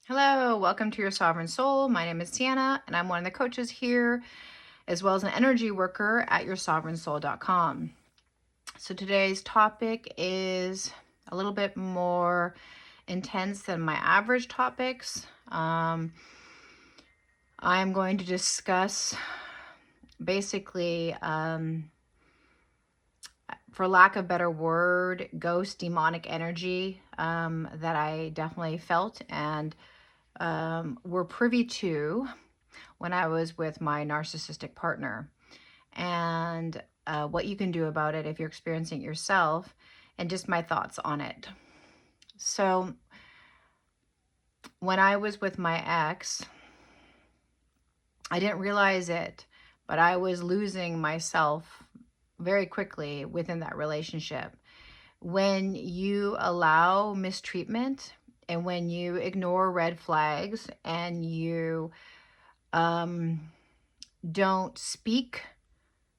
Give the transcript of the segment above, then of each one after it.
Hello, welcome to Your Sovereign Soul. My name is Tiana, and I'm one of the coaches here, as well as an energy worker at yoursovereignsoul.com. So today's topic is a little bit more intense than my average topics. I'm going to discuss basically, for lack of a better word, ghost demonic energy that I definitely felt and were privy to when I was with my narcissistic partner, and what you can do about it if you're experiencing it yourself, and just my thoughts on it. So when I was with my ex, I didn't realize it, but I was losing myself very quickly within that relationship. When you allow mistreatment and when you ignore red flags and you don't speak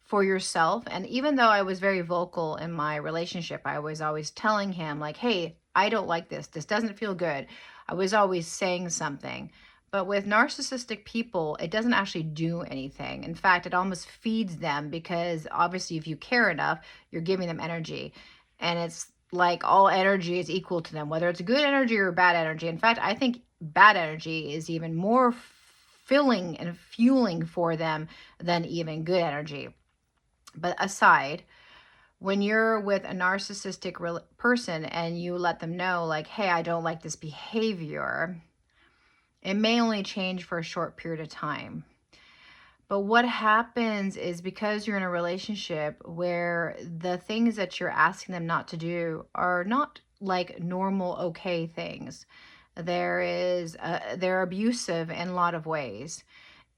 for yourself. And even though I was very vocal in my relationship, I was always telling him like, hey, I don't like this. This doesn't feel good. I was always saying something. But with narcissistic people, it doesn't actually do anything. In fact, it almost feeds them because obviously if you care enough, you're giving them energy. And it's like all energy is equal to them, whether it's good energy or bad energy. In fact, I think bad energy is even more filling and fueling for them than even good energy. But aside, when you're with a narcissistic person and you let them know like, hey, I don't like this behavior, it may only change for a short period of time. But what happens is because you're in a relationship where the things that you're asking them not to do are not like normal, okay things. They're abusive in a lot of ways.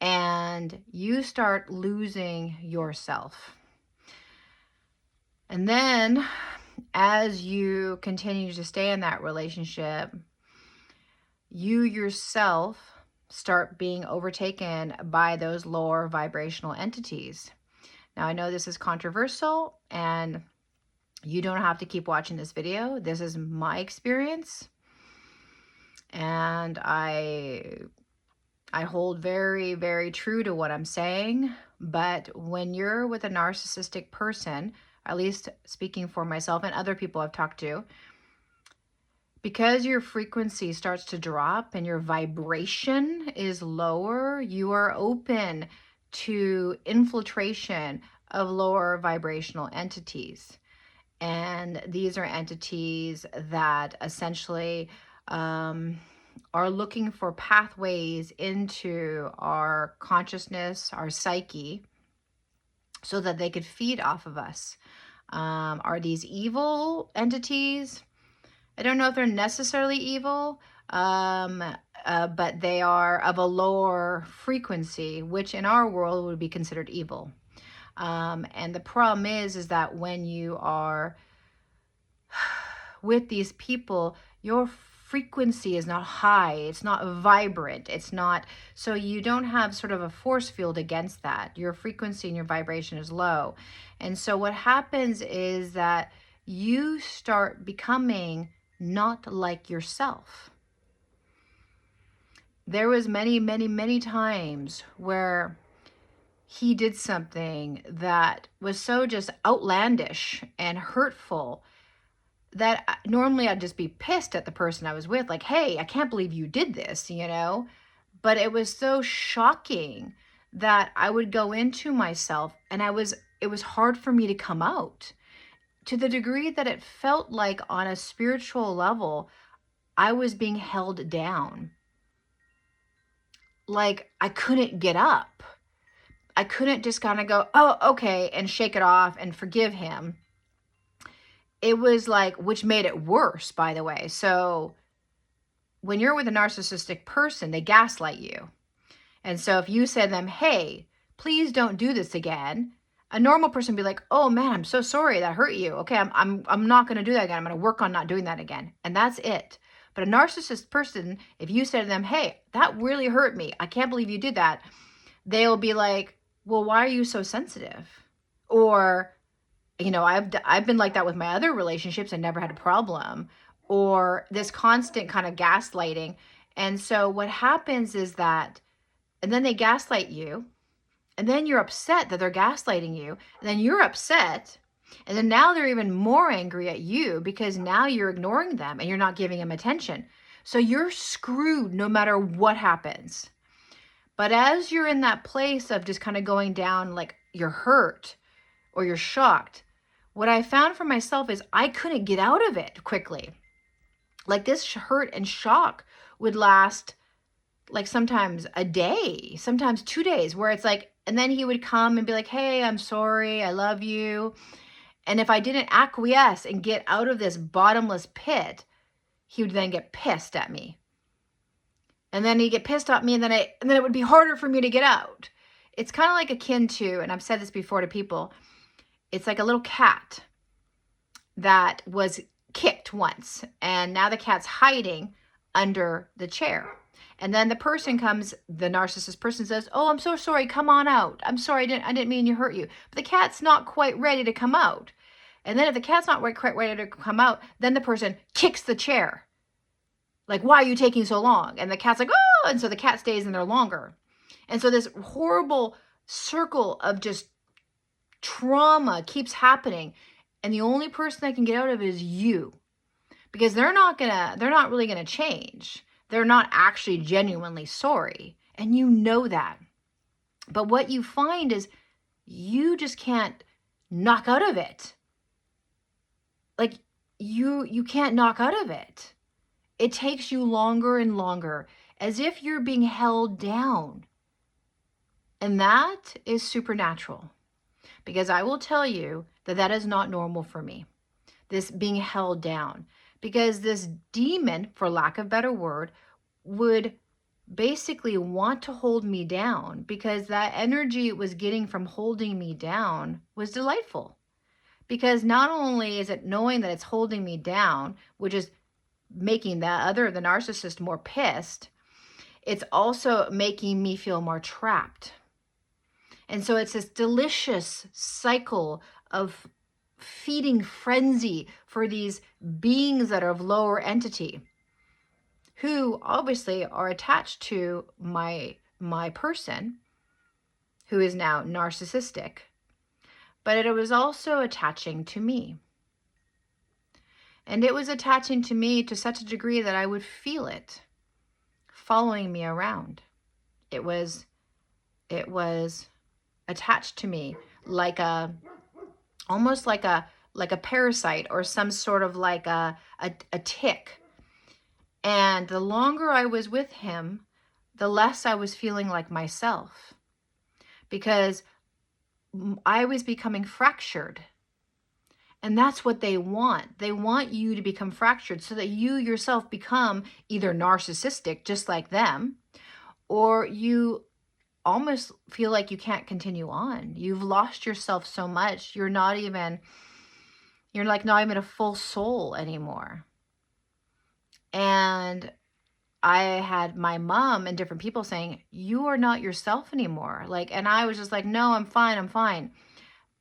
And you start losing yourself. And then as you continue to stay in that relationship, you yourself start being overtaken by those lower vibrational entities. Now, I know this is controversial and you don't have to keep watching this video. This is my experience. And I hold very, very true to what I'm saying. But when you're with a narcissistic person, at least speaking for myself and other people I've talked to, because your frequency starts to drop and your vibration is lower, you are open to infiltration of lower vibrational entities. And these are entities that essentially are looking for pathways into our consciousness, our psyche, so that they could feed off of us. Are these evil entities? I don't know if they're necessarily evil, but they are of a lower frequency, which in our world would be considered evil. And the problem is that when you are with these people, your frequency is not high, it's not vibrant, it's not, so you don't have sort of a force field against that. Your frequency and your vibration is low. And so what happens is that you start becoming not like yourself. There was many times where he did something that was so just outlandish and hurtful that normally I'd just be pissed at the person I was with, like, hey, I can't believe you did this, you know? But it was so shocking that I would go into myself and it was hard for me to come out, to the degree that it felt like on a spiritual level, I was being held down. Like I couldn't get up. I couldn't just kind of go, oh, okay, and shake it off and forgive him. It was like, which made it worse, by the way. So when you're with a narcissistic person, they gaslight you. And so if you say to them, hey, please don't do this again, a normal person would be like, oh man, I'm so sorry that hurt you. Okay, I'm not going to do that again. I'm going to work on not doing that again. And that's it. But a narcissist person, if you say to them, hey, that really hurt me, I can't believe you did that, they'll be like, well, why are you so sensitive? Or, you know, I've been like that with my other relationships and never had a problem. Or this constant kind of gaslighting. And so what happens is that, and then they gaslight you, and then you're upset that they're gaslighting you, and then you're upset, and then now they're even more angry at you because now you're ignoring them and you're not giving them attention. So you're screwed no matter what happens. But as you're in that place of just kind of going down, like you're hurt or you're shocked, what I found for myself is I couldn't get out of it quickly. Like this hurt and shock would last like sometimes a day, sometimes 2 days, where it's like, and then he would come and be like, hey, I'm sorry, I love you. And if I didn't acquiesce and get out of this bottomless pit, he would then get pissed at me. And then he'd get pissed at me, and then it would be harder for me to get out. It's kind of like akin to, and I've said this before to people, it's like a little cat that was kicked once, and now the cat's hiding under the chair. And then the person comes, the narcissist person says, oh, I'm so sorry, come on out. I'm sorry, I didn't mean to hurt you. But the cat's not quite ready to come out. And then if the cat's not quite ready to come out, then the person kicks the chair. Like, why are you taking so long? And the cat's like, oh, and so the cat stays in there longer. And so this horrible circle of just trauma keeps happening. And the only person that can get out of it is you. Because they're not really gonna change. They're not actually genuinely sorry. And you know that. But what you find is you just can't knock out of it. Like you can't knock out of it. It takes you longer and longer, as if you're being held down. And that is supernatural. Because I will tell you that that is not normal for me. This being held down. Because this demon, for lack of a better word, would basically want to hold me down, because that energy it was getting from holding me down was delightful. Because not only is it knowing that it's holding me down, which is making the narcissist more pissed, it's also making me feel more trapped. And so it's this delicious cycle of feeding frenzy for these beings that are of lower entity, who obviously are attached to my person, who is now narcissistic, but it was also attaching to me. And it was attaching to me to such a degree that I would feel it following me around. It was attached to me like almost like a parasite, or some sort of like a tick. And the longer I was with him, the less I was feeling like myself, because I was becoming fractured. And that's what they want. They want you to become fractured so that you yourself become either narcissistic, just like them, or you almost feel like you can't continue on. You've lost yourself so much. You're like not even a full soul anymore. And I had my mom and different people saying, you are not yourself anymore. Like, and I was just like, no, I'm fine.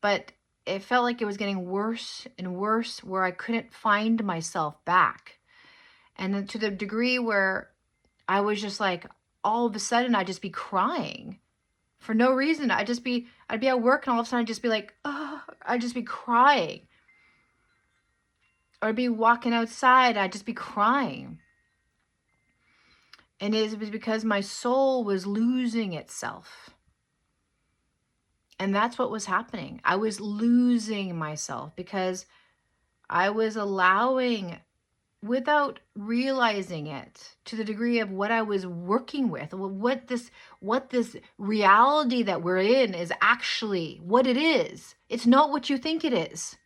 But it felt like it was getting worse and worse, where I couldn't find myself back. And then to the degree where I was just like, all of a sudden I'd just be crying for no reason. I'd be at work, and all of a sudden I'd just be like, oh, I'd just be crying. Or I'd be walking outside, I'd just be crying. And it was because my soul was losing itself. And that's what was happening. I was losing myself because I was allowing, without realizing it, to the degree of what I was working with, what this reality that we're in is actually what it is. It's not what you think it is.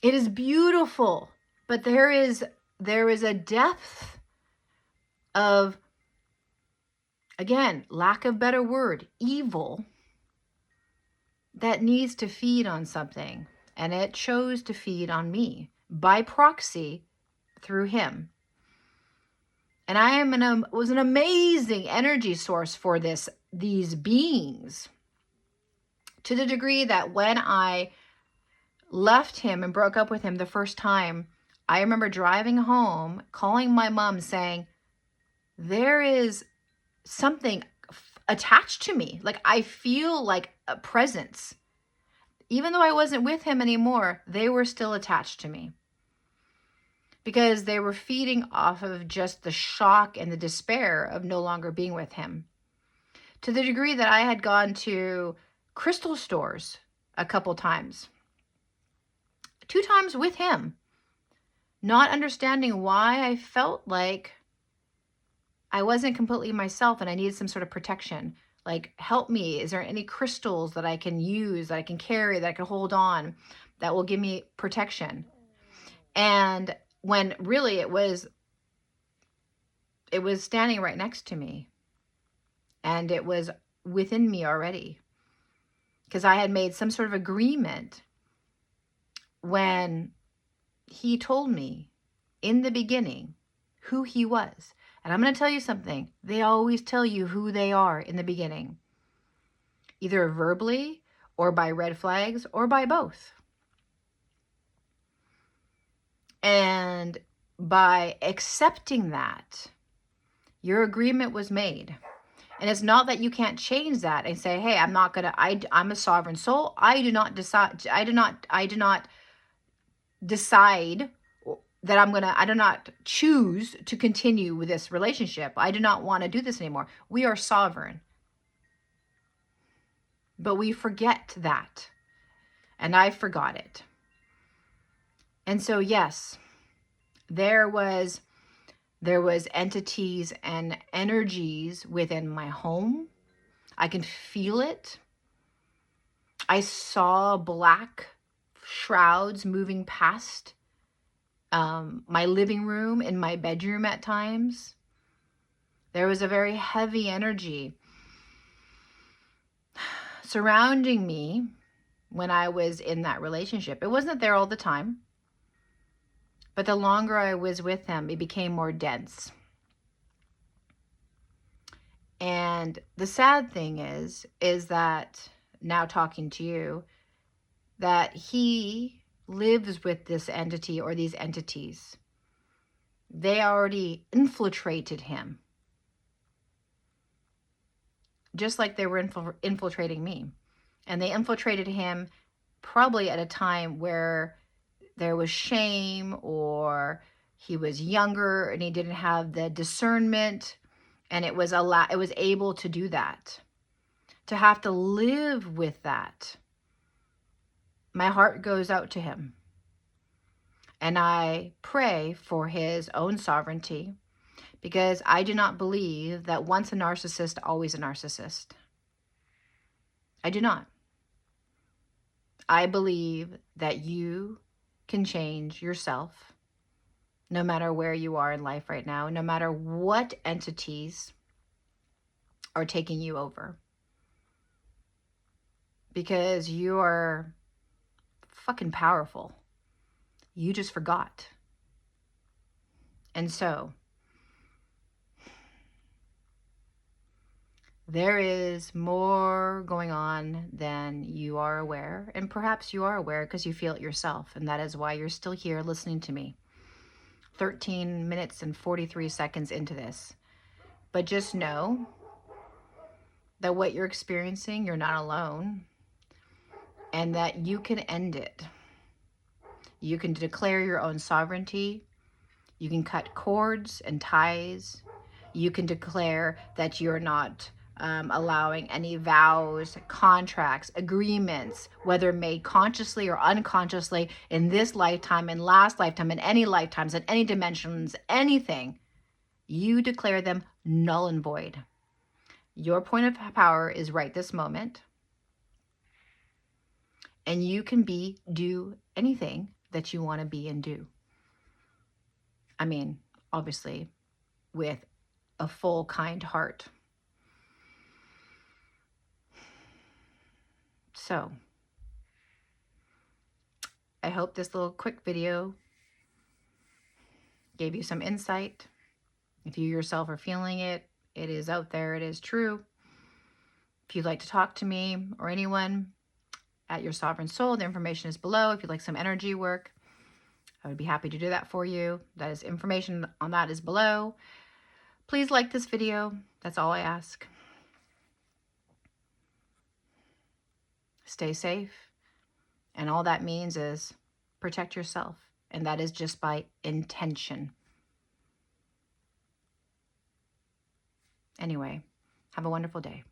It is beautiful, but there is a depth of, again, lack of better word, evil, that needs to feed on something. And it chose to feed on me by proxy through him. And I was an amazing energy source for these beings, to the degree that when I left him and broke up with him the first time, I remember driving home, calling my mom saying, there is something attached to me. Like I feel like a presence. Even though I wasn't with him anymore, they were still attached to me because they were feeding off of just the shock and the despair of no longer being with him. To the degree that I had gone to crystal stores a couple times, 2 times with him, not understanding why I felt like I wasn't completely myself and I needed some sort of protection. Like, help me. Is there any crystals that I can use, that I can carry, that I can hold on, that will give me protection? And when really it was standing right next to me, and it was within me already, because I had made some sort of agreement when he told me in the beginning who he was. And I'm going to tell you something. They always tell you who they are in the beginning, either verbally or by red flags or by both. And by accepting that, your agreement was made. And it's not that you can't change that and say, hey, I'm a sovereign soul. I do not decide that I do not choose to continue with this relationship. I do not want to do this anymore. We are sovereign. But we forget that. And I forgot it. And so, yes, there was entities and energies within my home. I can feel it. I saw black shrouds moving past my living room and my bedroom at times. There was a very heavy energy surrounding me when I was in that relationship. It wasn't there all the time, but the longer I was with him, it became more dense. And the sad thing is that now talking to you, that he lives with this entity or these entities. They already infiltrated him, just like they were infiltrating me. And they infiltrated him probably at a time where there was shame, or he was younger and he didn't have the discernment, and it was able to do that. To have to live with that. My heart goes out to him. And I pray for his own sovereignty, because I do not believe that once a narcissist, always a narcissist. I do not. I believe that you can change yourself no matter where you are in life right now, no matter what entities are taking you over. Because you are fucking powerful. You just forgot. And so, there is more going on than you are aware. And perhaps you are aware because you feel it yourself. And that is why you're still here listening to me. 13 minutes and 43 seconds into this. But just know that what you're experiencing, you're not alone. And that you can end it. You can declare your own sovereignty. You can cut cords and ties. You can declare that you're not allowing any vows, contracts, agreements, whether made consciously or unconsciously in this lifetime, in last lifetime, in any lifetimes, in any dimensions, anything. You declare them null and void. Your point of power is right this moment. And you can do anything that you want to be and do. I mean, obviously, with a full, kind heart. So, I hope this little quick video gave you some insight. If you yourself are feeling it, it is out there, it is true. If you'd like to talk to me or anyone at Your Sovereign Soul, the information is below. If you'd like some energy work, I would be happy to do that for you. That is information on that is below. Please like this video. That's all I ask. Stay safe. And all that means is protect yourself. And that is just by intention. Anyway, have a wonderful day.